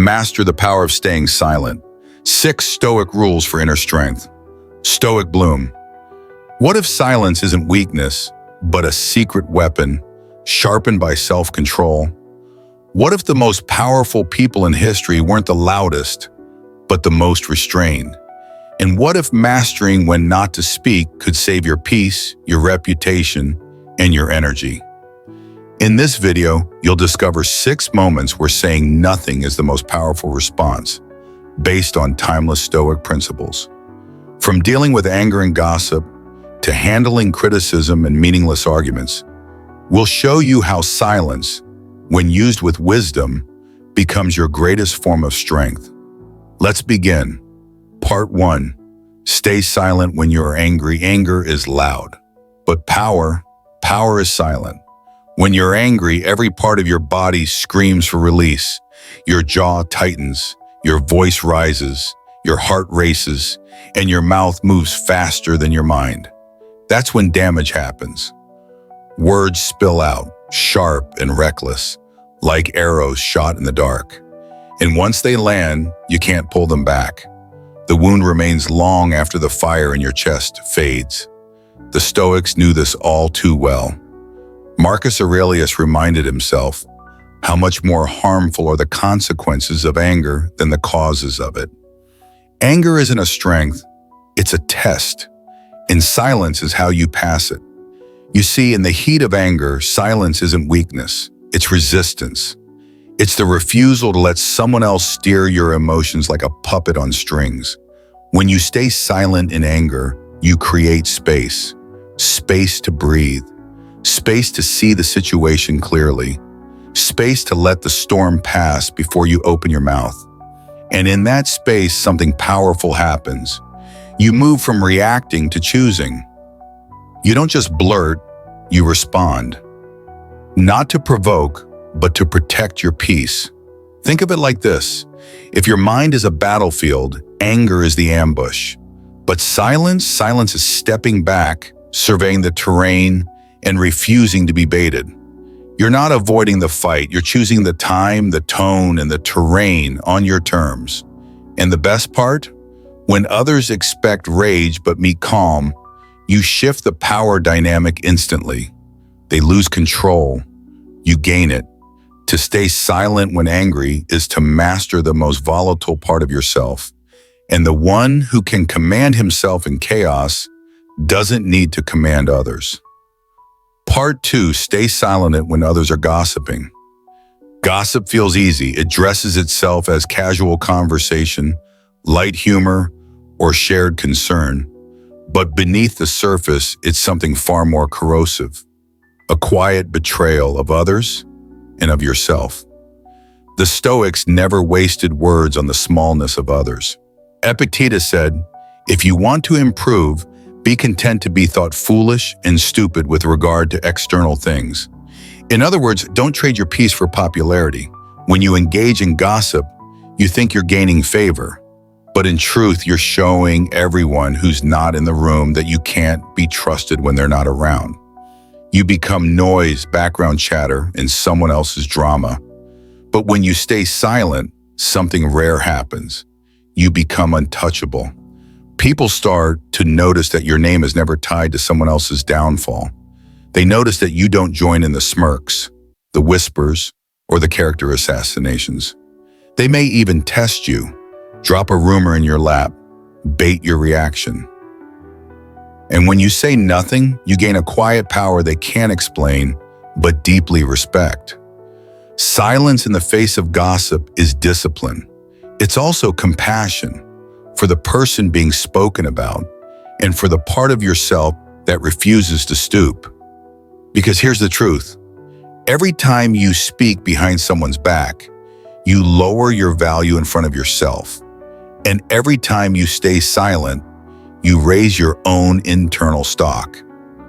Master the power of staying silent. 6 Stoic rules for inner strength. Stoic bloom. What if silence isn't weakness, but a secret weapon sharpened by self-control? What if the most powerful people in history weren't the loudest, but the most restrained? And what if mastering when not to speak could save your peace, your reputation, and your energy? In this video, you'll discover 6 moments where saying nothing is the most powerful response, based on timeless Stoic principles. From dealing with anger and gossip, to handling criticism and meaningless arguments, we'll show you how silence, when used with wisdom, becomes your greatest form of strength. Let's begin. Part 1. Stay silent when you're angry. Anger is loud, but power is silent. When you're angry, every part of your body screams for release. Your jaw tightens, your voice rises, your heart races, and your mouth moves faster than your mind. That's when damage happens. Words spill out, sharp and reckless, like arrows shot in the dark. And once they land, you can't pull them back. The wound remains long after the fire in your chest fades. The Stoics knew this all too well. Marcus Aurelius reminded himself, how much more harmful are the consequences of anger than the causes of it. Anger isn't a strength, it's a test, and silence is how you pass it. You see, in the heat of anger, silence isn't weakness, it's resistance. It's the refusal to let someone else steer your emotions like a puppet on strings. When you stay silent in anger, you create space. Space to breathe. Space to see the situation clearly. Space to let the storm pass before you open your mouth. And in that space, something powerful happens. You move from reacting to choosing. You don't just blurt, you respond. Not to provoke, but to protect your peace. Think of it like this. If your mind is a battlefield, anger is the ambush. But silence is stepping back, surveying the terrain, and refusing to be baited. You're not avoiding the fight, you're choosing the time, the tone, and the terrain on your terms. And the best part? When others expect rage but meet calm, you shift the power dynamic instantly. They lose control, you gain it. To stay silent when angry is to master the most volatile part of yourself. And the one who can command himself in chaos doesn't need to command others. Part 2, stay silent when others are gossiping. Gossip feels easy. It dresses itself as casual conversation, light humor, or shared concern. But beneath the surface, it's something far more corrosive. A quiet betrayal of others and of yourself. The Stoics never wasted words on the smallness of others. Epictetus said, if you want to improve, be content to be thought foolish and stupid with regard to external things. In other words, don't trade your peace for popularity. When you engage in gossip, you think you're gaining favor. But in truth, you're showing everyone who's not in the room that you can't be trusted when they're not around. You become noise, background chatter, in someone else's drama. But when you stay silent, something rare happens. You become untouchable. People start to notice that your name is never tied to someone else's downfall. They notice that you don't join in the smirks, the whispers, or the character assassinations. They may even test you, drop a rumor in your lap, bait your reaction. And when you say nothing, you gain a quiet power they can't explain, but deeply respect. Silence in the face of gossip is discipline. It's also compassion for the person being spoken about and for the part of yourself that refuses to stoop. Because here's the truth. Every time you speak behind someone's back, you lower your value in front of yourself. And every time you stay silent, you raise your own internal stock,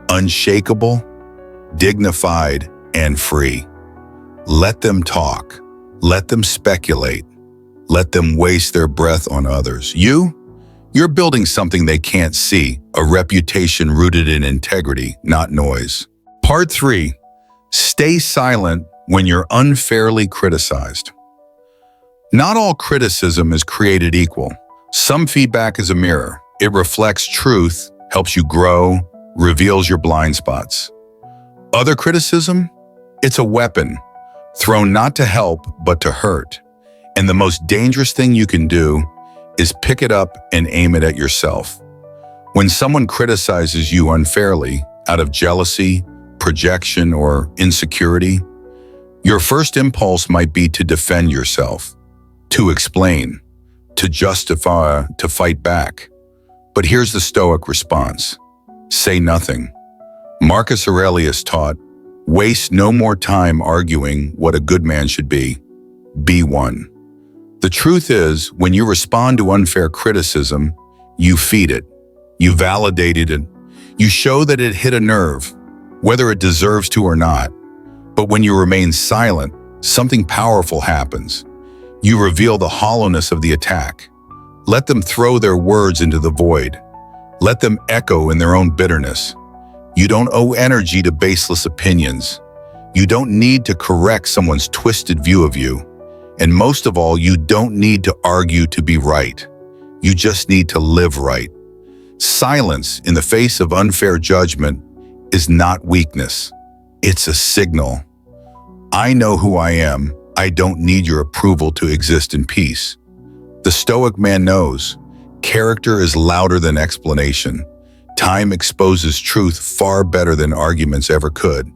unshakable, dignified, and free. Let them talk. Let them speculate. Let them waste their breath on others. You're building something they can't see, a reputation rooted in integrity, not noise. Part 3, stay silent when you're unfairly criticized. Not all criticism is created equal. Some feedback is a mirror. It reflects truth, helps you grow, reveals your blind spots. Other criticism? It's a weapon, thrown not to help, but to hurt. And the most dangerous thing you can do is pick it up and aim it at yourself. When someone criticizes you unfairly, out of jealousy, projection, or insecurity, your first impulse might be to defend yourself, to explain, to justify, to fight back. But here's the Stoic response. Say nothing. Marcus Aurelius taught, waste no more time arguing what a good man should be. Be one. The truth is, when you respond to unfair criticism, you feed it. You validate it. You show that it hit a nerve, whether it deserves to or not. But when you remain silent, something powerful happens. You reveal the hollowness of the attack. Let them throw their words into the void. Let them echo in their own bitterness. You don't owe energy to baseless opinions. You don't need to correct someone's twisted view of you. And most of all, you don't need to argue to be right. You just need to live right. Silence in the face of unfair judgment is not weakness. It's a signal. I know who I am. I don't need your approval to exist in peace. The Stoic man knows character is louder than explanation. Time exposes truth far better than arguments ever could.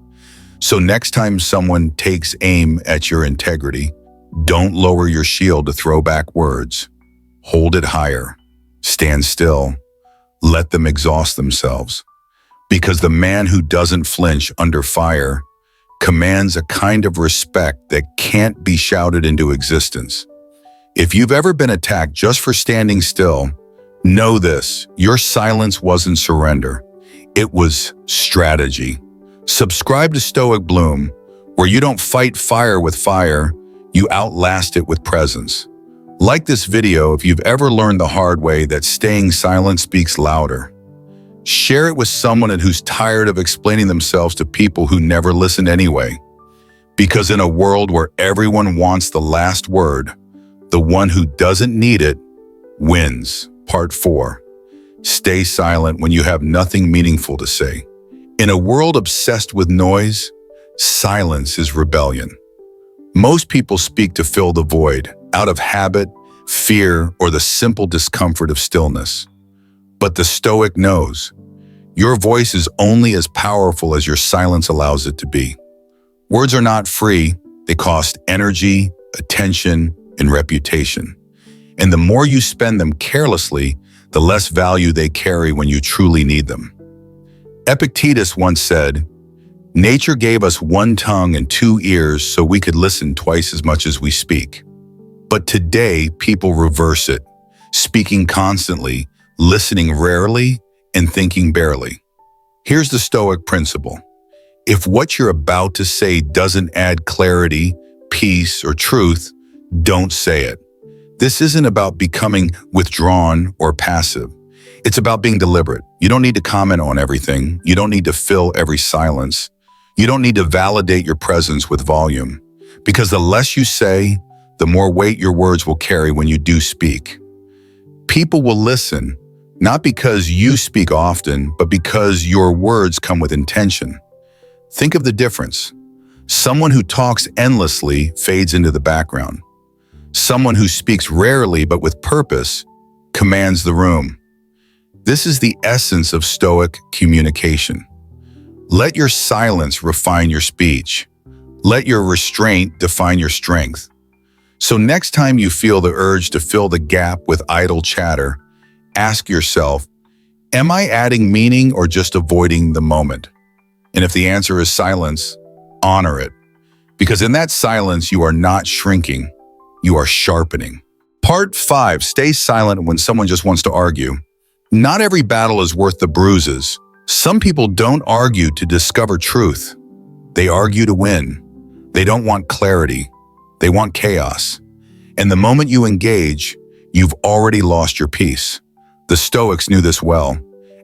So next time someone takes aim at your integrity, don't lower your shield to throw back words. Hold it higher. Stand still. Let them exhaust themselves. Because the man who doesn't flinch under fire commands a kind of respect that can't be shouted into existence. If you've ever been attacked just for standing still, know this, your silence wasn't surrender. It was strategy. Subscribe to Stoic Bloom, where you don't fight fire with fire, you outlast it with presence. Like this video if you've ever learned the hard way that staying silent speaks louder. Share it with someone who's tired of explaining themselves to people who never listen anyway. Because in a world where everyone wants the last word, the one who doesn't need it wins. Part 4. Stay silent when you have nothing meaningful to say. In a world obsessed with noise, silence is rebellion. Most people speak to fill the void, out of habit, fear, or the simple discomfort of stillness. But the Stoic knows, your voice is only as powerful as your silence allows it to be. Words are not free, they cost energy, attention, and reputation. And the more you spend them carelessly, the less value they carry when you truly need them. Epictetus once said, nature gave us one tongue and two ears so we could listen twice as much as we speak. But today, people reverse it, speaking constantly, listening rarely, and thinking barely. Here's the Stoic principle. If what you're about to say doesn't add clarity, peace, or truth, don't say it. This isn't about becoming withdrawn or passive. It's about being deliberate. You don't need to comment on everything. You don't need to fill every silence. You don't need to validate your presence with volume. Because the less you say, the more weight your words will carry when you do speak. People will listen, not because you speak often, but because your words come with intention. Think of the difference. Someone who talks endlessly fades into the background. Someone who speaks rarely but with purpose commands the room. This is the essence of Stoic communication. Let your silence refine your speech. Let your restraint define your strength. So next time you feel the urge to fill the gap with idle chatter, ask yourself, am I adding meaning or just avoiding the moment? And if the answer is silence, honor it. Because in that silence, you are not shrinking, you are sharpening. Part 5, stay silent when someone just wants to argue. Not every battle is worth the bruises. Some people don't argue to discover truth. They argue to win. They don't want clarity. They want chaos. And the moment you engage, you've already lost your peace. The Stoics knew this well.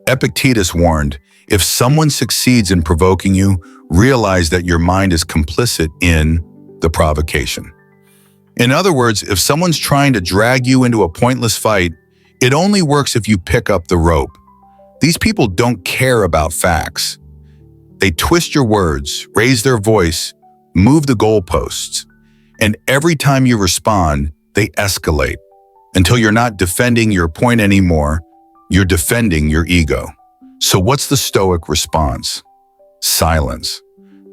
Epictetus warned, if someone succeeds in provoking you, realize that your mind is complicit in the provocation. In other words, if someone's trying to drag you into a pointless fight, it only works if you pick up the rope. These people don't care about facts. They twist your words, raise their voice, move the goalposts, and every time you respond, they escalate until you're not defending your point anymore, you're defending your ego. So what's the Stoic response? Silence.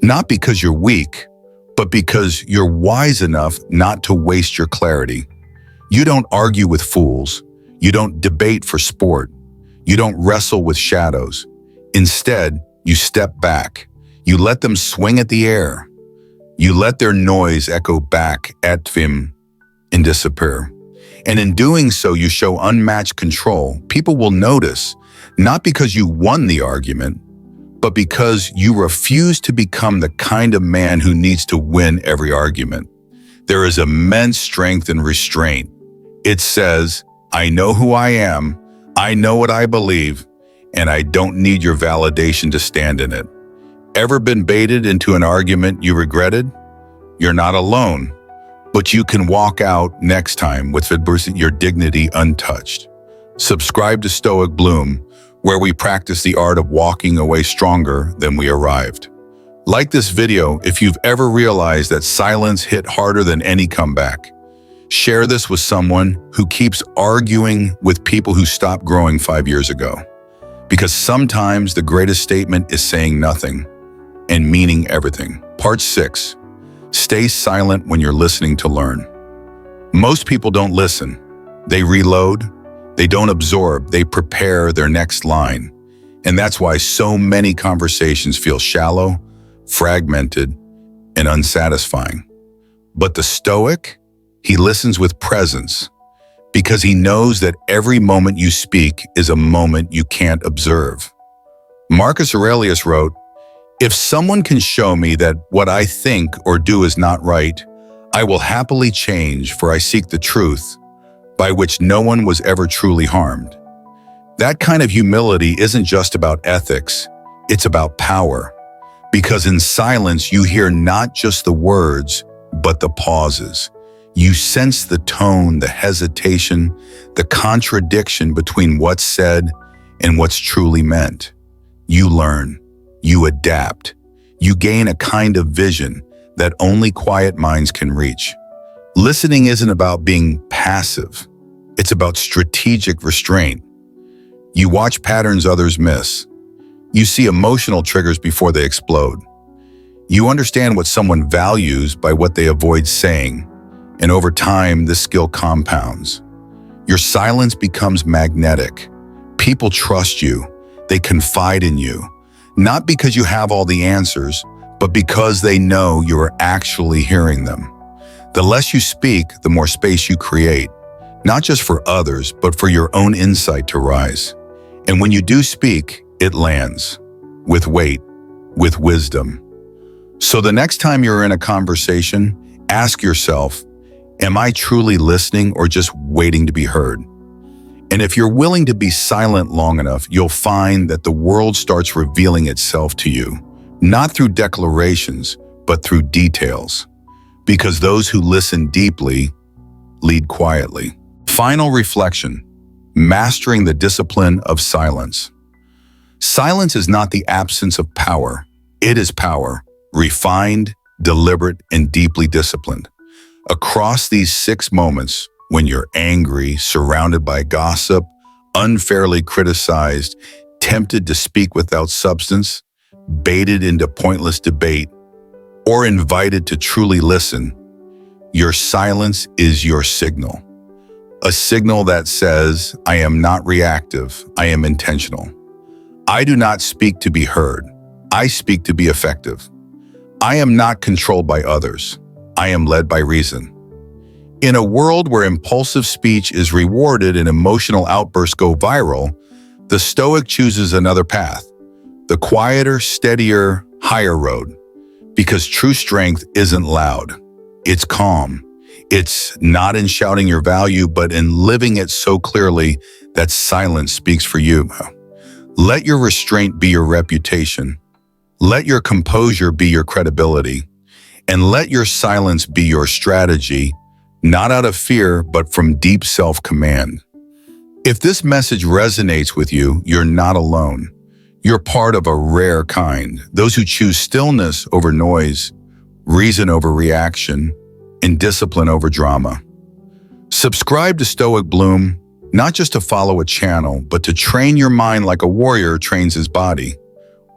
Not because you're weak, but because you're wise enough not to waste your clarity. You don't argue with fools. You don't debate for sport. You don't wrestle with shadows. Instead, you step back. You let them swing at the air. You let their noise echo back at them and disappear. And in doing so, you show unmatched control. People will notice, not because you won the argument, but because you refuse to become the kind of man who needs to win every argument. There is immense strength in restraint. It says, I know who I am, I know what I believe, and I don't need your validation to stand in it. Ever been baited into an argument you regretted? You're not alone, but you can walk out next time with your dignity untouched. Subscribe to Stoic Bloom, where we practice the art of walking away stronger than we arrived. Like this video if you've ever realized that silence hit harder than any comeback. Share this with someone who keeps arguing with people who stopped growing 5 years ago. Because sometimes the greatest statement is saying nothing and meaning everything. Part 6. Stay silent when you're listening to learn. Most people don't listen. They reload. They don't absorb, they prepare their next line. And that's why so many conversations feel shallow, fragmented, and unsatisfying. But the Stoic, he listens with presence because he knows that every moment you speak is a moment you can't observe. Marcus Aurelius wrote, "If someone can show me that what I think or do is not right, I will happily change, for I seek the truth, by which no one was ever truly harmed." That kind of humility isn't just about ethics, it's about power. Because in silence, you hear not just the words, but the pauses. You sense the tone, the hesitation, the contradiction between what's said and what's truly meant. You learn, you adapt, you gain a kind of vision that only quiet minds can reach. Listening isn't about being passive. It's about strategic restraint. You watch patterns others miss. You see emotional triggers before they explode. You understand what someone values by what they avoid saying, and over time, this skill compounds. Your silence becomes magnetic. People trust you. They confide in you, not because you have all the answers, but because they know you are actually hearing them. The less you speak, the more space you create, not just for others, but for your own insight to rise. And when you do speak, it lands, with weight, with wisdom. So the next time you're in a conversation, ask yourself, am I truly listening or just waiting to be heard? And if you're willing to be silent long enough, you'll find that the world starts revealing itself to you, not through declarations, but through details. Because those who listen deeply lead quietly. Final reflection, mastering the discipline of silence. Silence is not the absence of power. It is power, refined, deliberate, and deeply disciplined. Across these 6 moments, when you're angry, surrounded by gossip, unfairly criticized, tempted to speak without substance, baited into pointless debate, or invited to truly listen, your silence is your signal. A signal that says, I am not reactive, I am intentional. I do not speak to be heard, I speak to be effective. I am not controlled by others, I am led by reason. In a world where impulsive speech is rewarded and emotional outbursts go viral, the Stoic chooses another path, the quieter, steadier, higher road. Because true strength isn't loud, it's calm. It's not in shouting your value, but in living it so clearly that silence speaks for you. Let your restraint be your reputation. Let your composure be your credibility. And let your silence be your strategy, not out of fear, but from deep self-command. If this message resonates with you, you're not alone. You're part of a rare kind, those who choose stillness over noise, reason over reaction, and discipline over drama. Subscribe to Stoic Bloom, not just to follow a channel, but to train your mind like a warrior trains his body.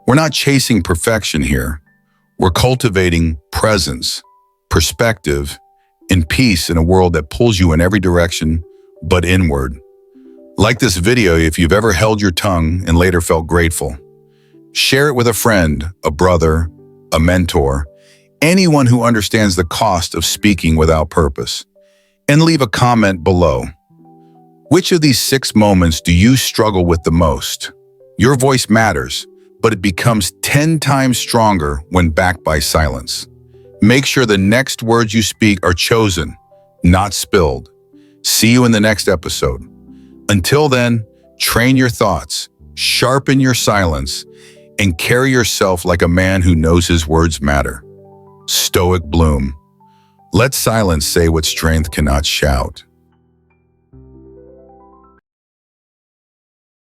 We're not chasing perfection here. We're cultivating presence, perspective, and peace in a world that pulls you in every direction but inward. Like this video if you've ever held your tongue and later felt grateful. Share it with a friend, a brother, a mentor, anyone who understands the cost of speaking without purpose. And leave a comment below. Which of these 6 moments do you struggle with the most? Your voice matters, but it becomes 10 times stronger when backed by silence. Make sure the next words you speak are chosen, not spilled. See you in the next episode. Until then, train your thoughts, sharpen your silence, and carry yourself like a man who knows his words matter. Stoic Bloom. Let silence say what strength cannot shout.